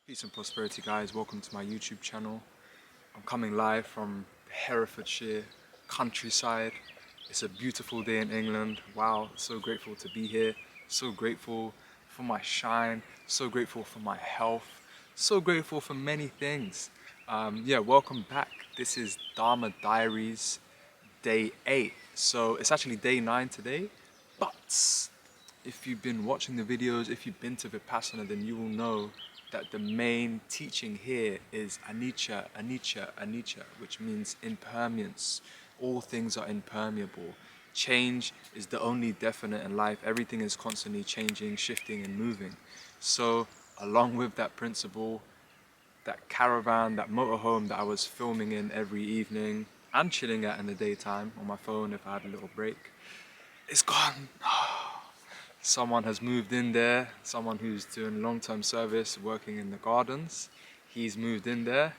Peace and prosperity, guys. Welcome to my YouTube channel. I'm coming live from Herefordshire countryside. It's a beautiful day in England. Wow, so grateful to be here. So grateful for my shine. So grateful for my health. So grateful for many things. Welcome back. This is Dharma Diaries day 8. So it's actually day 9 today. But if you've been watching the videos, if you've been to Vipassana, then you will know that the main teaching here is anicca, anicca, anicca, which means impermanence. All things are impermeable. Change is the only definite in life. Everything is constantly changing, shifting, and moving. So, along with that principle, that caravan, that motorhome that I was filming in every evening and chilling at in the daytime on my phone if I had a little break, is gone. Someone has moved in there, someone who's doing long-term service, working in the gardens. He's moved in there,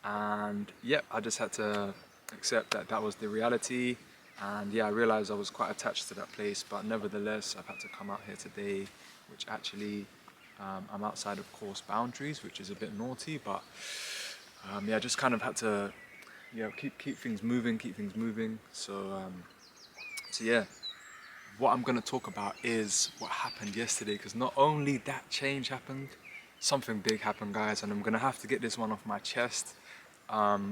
and yep, I just had to accept that that was the reality. And yeah, I realized I was quite attached to that place, but nevertheless, I've had to come out here today, which actually I'm outside of course boundaries, which is a bit naughty, but yeah, I just kind of had to, keep things moving, keep things moving. So yeah. What I'm going to talk about is what happened yesterday, because not only that change happened, something big happened, guys, and I'm going to have to get this one off my chest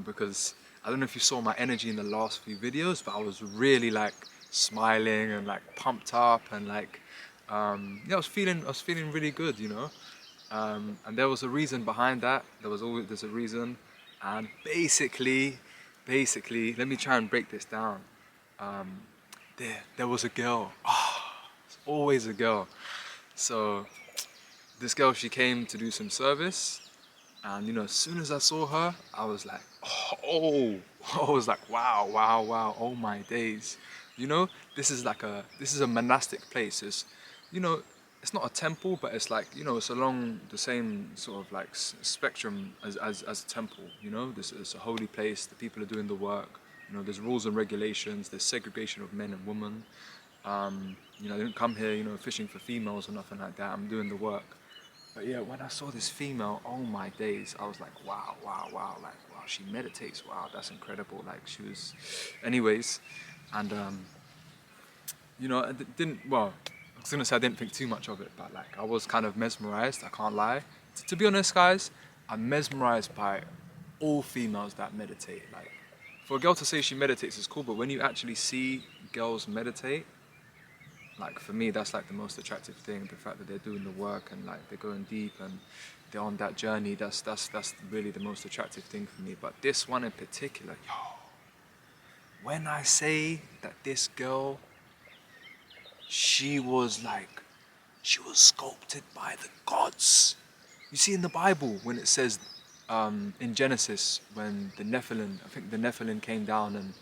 because I don't know if you saw my energy in the last few videos, but I was really like smiling and like pumped up and like I was feeling really good, and there was a reason behind that. There's a reason, and basically, let me try and break this down. There was a girl. It's always a girl. So this girl, she came to do some service, and as soon as I saw her, I was like, oh, I was like, wow, wow, wow, oh my days. This is a monastic place. You know, it's not a temple, but it's like, it's along the same sort of like spectrum as a temple. This is a holy place. The people are doing the work. There's rules and regulations. There's segregation of men and women. I didn't come here, fishing for females or nothing like that. I'm doing the work. But yeah, when I saw this female, oh my days, I was like, wow, wow, wow, like, wow, she meditates, wow, that's incredible. Like, she was, anyways, and I didn't, well, I was gonna say I didn't think too much of it, but like, I was kind of mesmerized, I can't lie. To be honest, guys, I'm mesmerized by all females that meditate. Like, for a girl to say she meditates is cool, but when you actually see girls meditate, like for me, that's like the most attractive thing. The fact that they're doing the work and like they're going deep and they're on that journey. That's really the most attractive thing for me. But this one in particular, when I say that this girl, she was sculpted by the gods. You see in the Bible when it says in Genesis when the Nephilim, I think the Nephilim came down and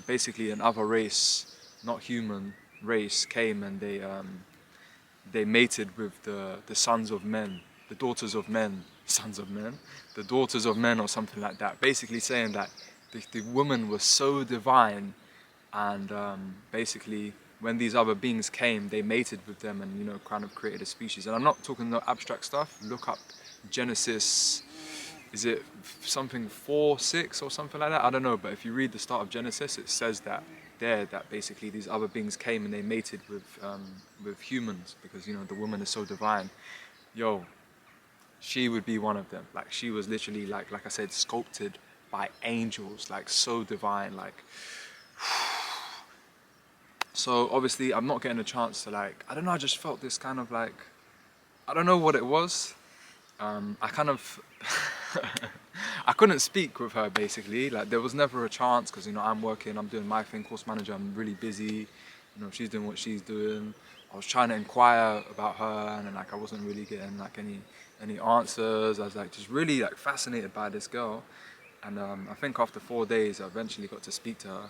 basically another race, not human race, came and they mated with the sons of men, the daughters of men, sons of men, the daughters of men or something like that. Basically saying that the woman was so divine, and basically when these other beings came, they mated with them and kind of created a species. And I'm not talking no abstract stuff. Look up Genesis. Is it something 4:6 or something like that? I don't know. But if you read the start of Genesis, it says that that basically these other beings came and they mated with humans because the woman is so divine. Yo, she would be one of them. Like she was literally like I said, sculpted by angels, like so divine, like. So obviously I'm not getting a chance to like, I don't know, I just felt this kind of like, I don't know what it was. I kind of, I couldn't speak with her basically. Like there was never a chance because I'm working, I'm doing my thing, course manager, I'm really busy. She's doing what she's doing. I was trying to inquire about her and then like I wasn't really getting like any answers. I was like just really like fascinated by this girl. And I think after 4 days I eventually got to speak to her.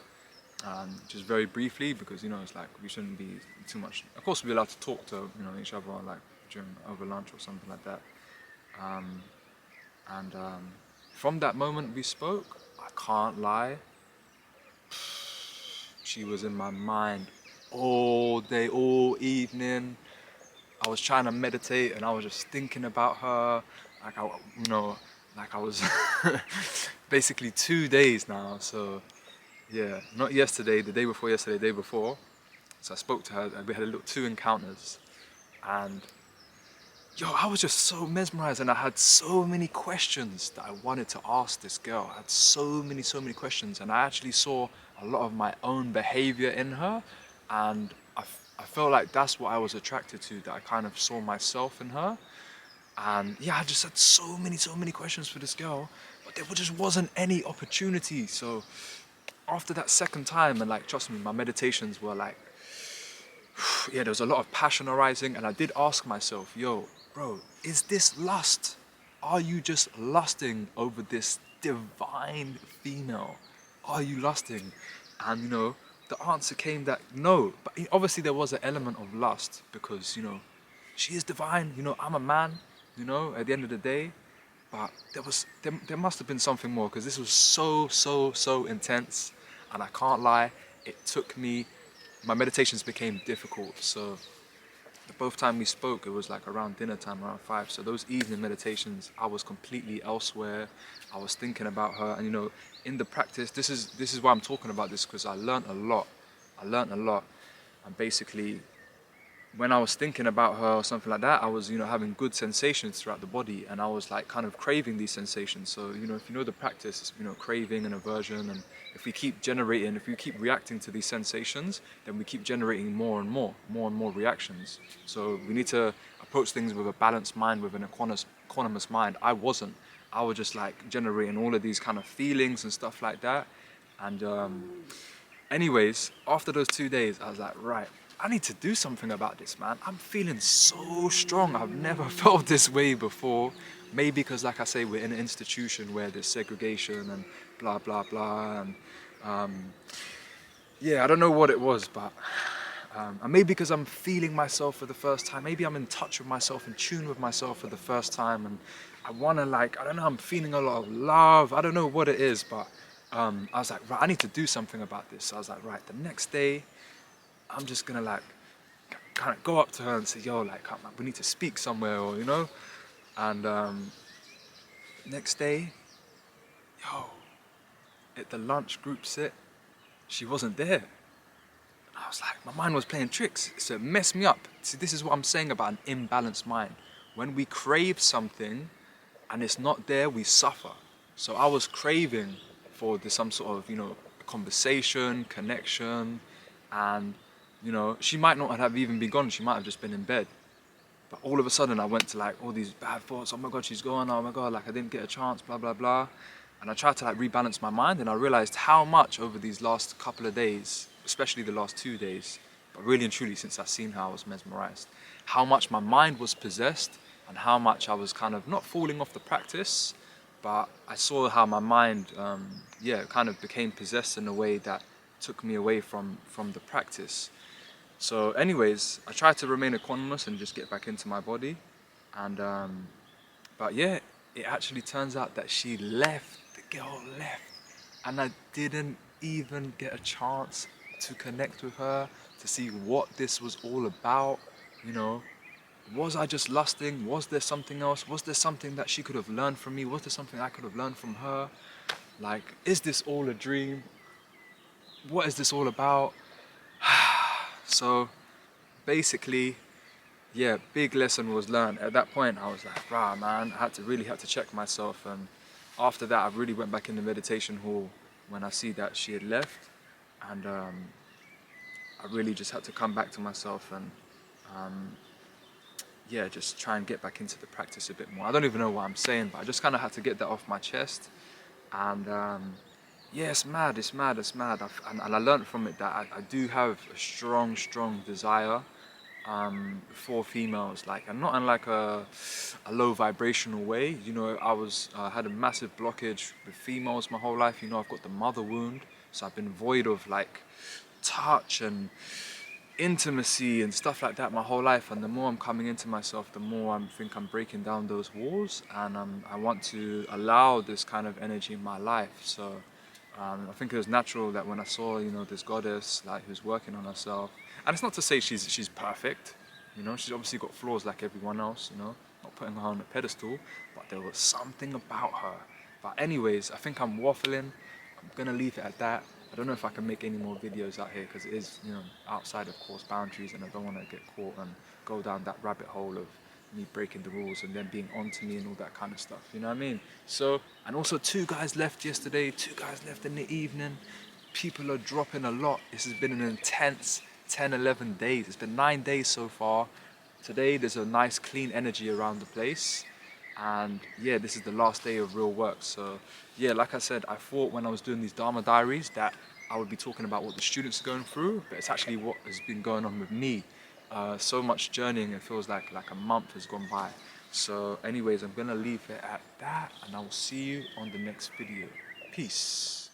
Just very briefly because it's like we shouldn't be too much. Of course we're allowed to talk to each other like during over lunch or something like that. And from that moment we spoke, I can't lie, she was in my mind all day, all evening. I was trying to meditate and I was just thinking about her like I was basically 2 days now. So yeah, not yesterday, the day before yesterday, the day before. So I spoke to her. And we had a little two encounters, and yo, I was just so mesmerized, and I had so many questions that I wanted to ask this girl. I had so many questions, and I actually saw a lot of my own behavior in her, and I felt like that's what I was attracted to, that I kind of saw myself in her. And yeah, I just had so many questions for this girl, but there just wasn't any opportunity. So after that second time, and like, trust me, my meditations were like, yeah, there was a lot of passion arising, and I did ask myself, yo, bro, is this lust? Are you just lusting over this divine female? Are you lusting? And the answer came that no, but obviously there was an element of lust, because she is divine. I'm a man. At the end of the day, but there must have been something more, because this was so intense, and I can't lie, it took me. My meditations became difficult. So the both time we spoke, it was like around dinner time, around 5. So those evening meditations, I was completely elsewhere. I was thinking about her, and in the practice, this is why I'm talking about this, because I learned a lot. And basically, when I was thinking about her or something like that, I was, having good sensations throughout the body, and I was like kind of craving these sensations. So, if the practice, it's, craving and aversion, and if we keep reacting to these sensations, then we keep generating more and more reactions. So we need to approach things with a balanced mind, with an equanimous mind. I wasn't. I was just like generating all of these kind of feelings and stuff like that. And anyways, after those 2 days, I was like, right, I need to do something about this, man. I'm feeling so strong. I've never felt this way before. Maybe because, like I say, we're in an institution where there's segregation and blah, blah, blah. And yeah, I don't know what it was, but and maybe because I'm feeling myself for the first time. Maybe I'm in touch with myself, in tune with myself for the first time. And I want to, like, I don't know, I'm feeling a lot of love. I don't know what it is, but I was like, right, I need to do something about this. So I was like, right, the next day, I'm just gonna like kind of go up to her and say, yo, like, we need to speak somewhere, or And next day, yo, at the lunch group sit, she wasn't there. I was like, my mind was playing tricks, so it messed me up. See, this is what I'm saying about an imbalanced mind. When we crave something and it's not there, we suffer. So I was craving for some sort of, conversation, connection, and, she might not have even been gone, she might have just been in bed. But all of a sudden I went to like all these bad thoughts, oh my God, she's gone, oh my God, like I didn't get a chance, blah, blah, blah. And I tried to like rebalance my mind, and I realized how much over these last couple of days, especially the last 2 days, but really and truly since I seen her, I was mesmerized, how much my mind was possessed, and how much I was kind of not falling off the practice, but I saw how my mind, kind of became possessed in a way that took me away from the practice. So anyways, I tried to remain equanimous and just get back into my body. And but yeah, it actually turns out that she left. The girl left. And I didn't even get a chance to connect with her, to see what this was all about. Was I just lusting? Was there something else? Was there something that she could have learned from me? Was there something I could have learned from her? Like, is this all a dream? What is this all about? So basically, yeah, big lesson was learned. At that point, I was like, rah, man, I really had to check myself. And after that, I really went back in the meditation hall when I see that she had left. And I really just had to come back to myself and, just try and get back into the practice a bit more. I don't even know what I'm saying, but I just kind of had to get that off my chest. And yeah, it's mad. And I learned from it that I do have a strong desire for females, like, and not in like a low vibrational way. I had a massive blockage with females my whole life. I've got the mother wound, so I've been void of like touch and intimacy and stuff like that my whole life. And the more I'm coming into myself, the more I think I'm breaking down those walls, and I want to allow this kind of energy in my life. So I think it was natural that when I saw, this goddess, like, who's working on herself, and it's not to say she's perfect, she's obviously got flaws like everyone else, not putting her on a pedestal, but there was something about her. But anyways, I think I'm waffling. I'm gonna leave it at that. I don't know if I can make any more videos out here because it is, outside of course boundaries, and I don't want to get caught and go down that rabbit hole of me breaking the rules and then being onto me and all that kind of stuff. You know what I mean? So, and also 2 guys left yesterday, 2 guys left in the evening. People are dropping a lot. This has been an intense 10, 11 days. It's been 9 days so far. Today there's a nice clean energy around the place. And yeah, this is the last day of real work. So yeah, like I said, I thought when I was doing these Dharma diaries that I would be talking about what the students are going through, but it's actually what has been going on with me. So much journeying, it feels like a month has gone by. So anyways, I'm gonna leave it at that, and I will see you on the next video. Peace.